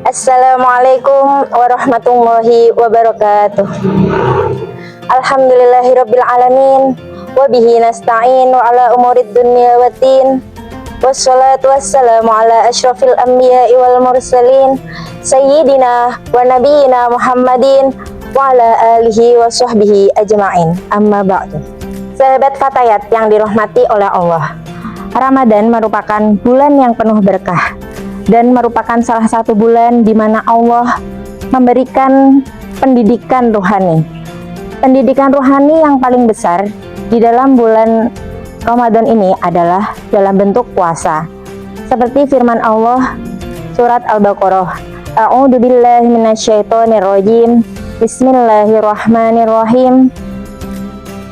Assalamualaikum warahmatullahi wabarakatuh. Alhamdulillahirabbil alamin wa bihi nasta'in wa ala umurid dunya waddin. Wassalatu wassalamu ala asyrafil anbiya'i wal mursalin sayyidina wa nabiyina Muhammadin wa ala alihi wa sahbihi ajma'in. Amma ba'du. Sahabat Fatayat yang dirahmati oleh Allah, Ramadan merupakan bulan yang penuh berkah dan merupakan salah satu bulan di mana Allah memberikan pendidikan rohani. Pendidikan rohani yang paling besar di dalam bulan Ramadan ini adalah dalam bentuk puasa. Seperti firman Allah surat Al-Baqarah, A'udzubillahi minasyaitonirrajim. Bismillahirrahmanirrahim.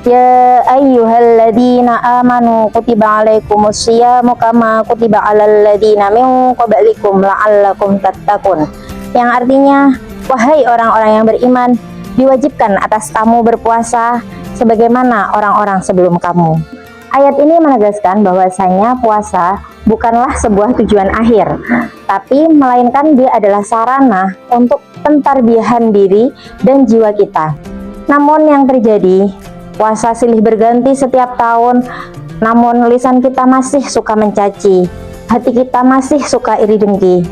Ya ayyuhalladzina amanu kutiba alaikumusyiyamu kama kutiba alal ladzina min qablikum la'allakum tattaqun. Yang artinya, wahai orang-orang yang beriman, diwajibkan atas kamu berpuasa sebagaimana orang-orang sebelum kamu. Ayat ini menegaskan bahwasanya puasa bukanlah sebuah tujuan akhir, tapi melainkan dia adalah sarana untuk pentarbiyahan diri dan jiwa kita. Namun yang terjadi, puasa silih berganti setiap tahun, namun lisan kita masih suka mencaci, hati kita masih suka iri dengki.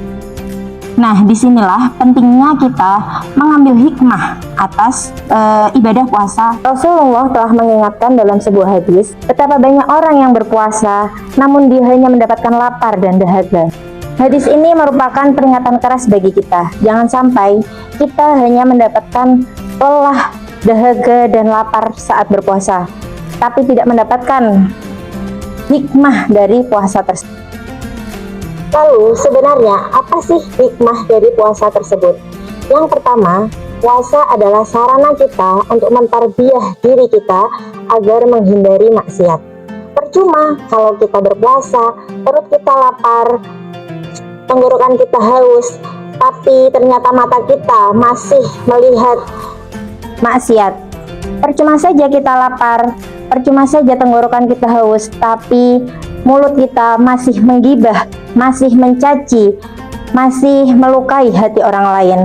Nah, disinilah pentingnya kita mengambil hikmah atas ibadah puasa. Rasulullah telah mengingatkan dalam sebuah hadis, betapa banyak orang yang berpuasa, namun dia hanya mendapatkan lapar dan dahaga. Hadis ini merupakan peringatan keras bagi kita. Jangan sampai kita hanya mendapatkan lelah, dahaga dan lapar saat berpuasa, tapi tidak mendapatkan hikmah dari puasa tersebut. Lalu sebenarnya apa sih hikmah dari puasa tersebut? Yang pertama, puasa adalah sarana kita untuk mentarbiyah diri kita agar menghindari maksiat. Percuma kalau kita berpuasa, perut kita lapar, tenggorokan kita haus, tapi ternyata mata kita masih melihat maksiat. Percuma saja kita lapar, percuma saja tenggorokan kita haus, tapi mulut kita masih menggibah, masih mencaci, masih melukai hati orang lain.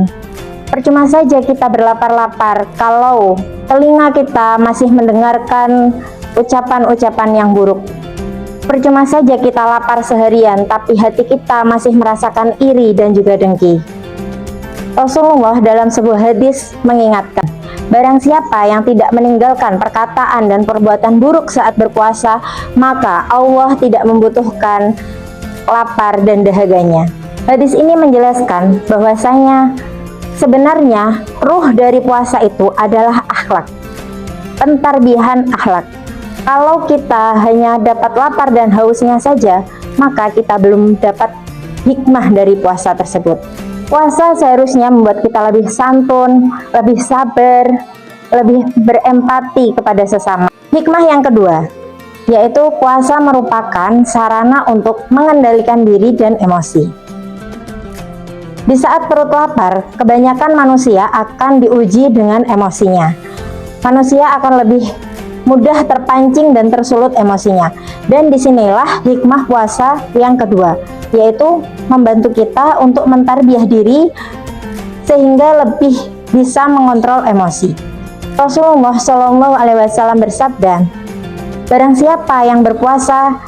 Percuma saja kita berlapar-lapar kalau telinga kita masih mendengarkan ucapan-ucapan yang buruk. Percuma saja kita lapar seharian, tapi hati kita masih merasakan iri dan juga dengki. Rasulullah dalam sebuah hadis mengingatkan, barang siapa yang tidak meninggalkan perkataan dan perbuatan buruk saat berpuasa, maka Allah tidak membutuhkan lapar dan dahaganya. Hadis ini menjelaskan bahwasanya sebenarnya ruh dari puasa itu adalah akhlak, pentarbiyahan akhlak. Kalau kita hanya dapat lapar dan hausnya saja, maka kita belum dapat hikmah dari puasa tersebut. Puasa seharusnya membuat kita lebih santun, lebih sabar, lebih berempati kepada sesama. Hikmah yang kedua, yaitu puasa merupakan sarana untuk mengendalikan diri dan emosi. Di saat perut lapar, kebanyakan manusia akan diuji dengan emosinya. Manusia akan lebih mudah terpancing dan tersulut emosinya. Dan disinilah hikmah puasa yang kedua, yaitu membantu kita untuk mentarbiyah diri sehingga lebih bisa mengontrol emosi. Rasulullah SAW bersabda, barang siapa yang berpuasa,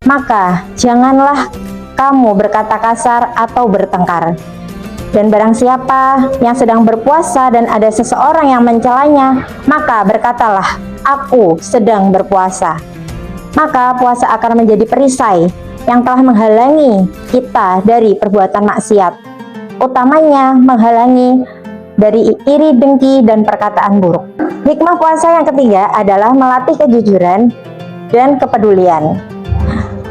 maka janganlah kamu berkata kasar atau bertengkar. Dan barang siapa yang sedang berpuasa dan ada seseorang yang mencelanya, maka berkatalah, aku sedang berpuasa. Maka puasa akan menjadi perisai yang telah menghalangi kita dari perbuatan maksiat, utamanya menghalangi dari iri dengki dan perkataan buruk. Hikmah puasa yang ketiga adalah melatih kejujuran dan kepedulian.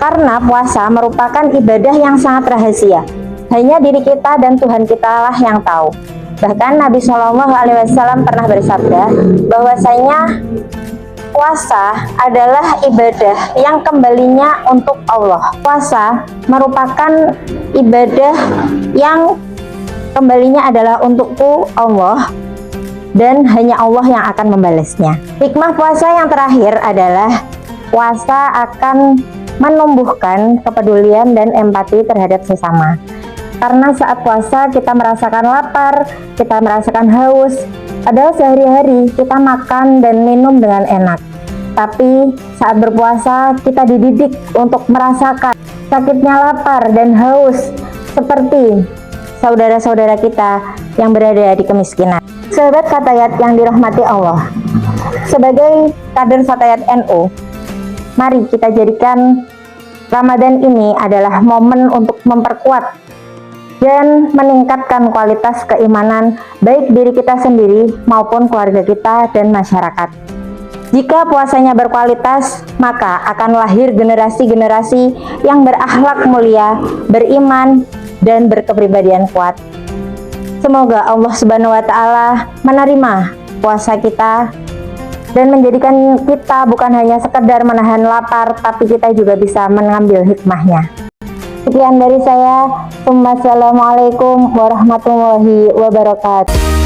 Karena puasa merupakan ibadah yang sangat rahasia, hanya diri kita dan Tuhan kita lah yang tahu. Bahkan Nabi SAW pernah bersabda bahwasanya puasa adalah ibadah yang kembalinya untuk Allah. Puasa merupakan ibadah yang kembalinya adalah untukku Allah, dan hanya Allah yang akan membalasnya. Hikmah puasa yang terakhir adalah puasa akan menumbuhkan kepedulian dan empati terhadap sesama. Karena saat puasa kita merasakan lapar, kita merasakan haus, padahal sehari-hari kita makan dan minum dengan enak. Tapi saat berpuasa kita dididik untuk merasakan sakitnya lapar dan haus seperti saudara-saudara kita yang berada di kemiskinan. Sahabat Fatayat yang dirahmati Allah, sebagai kader Fatayat NU, mari kita jadikan Ramadan ini adalah momen untuk memperkuat dan meningkatkan kualitas keimanan baik diri kita sendiri maupun keluarga kita dan masyarakat. Jika puasanya berkualitas, maka akan lahir generasi-generasi yang berakhlak mulia, beriman, dan berkepribadian kuat. Semoga Allah Subhanahu wa Ta'ala menerima puasa kita dan menjadikan kita bukan hanya sekedar menahan lapar, tapi kita juga bisa mengambil hikmahnya. Sekian dari saya. Wassalamualaikum warahmatullahi wabarakatuh.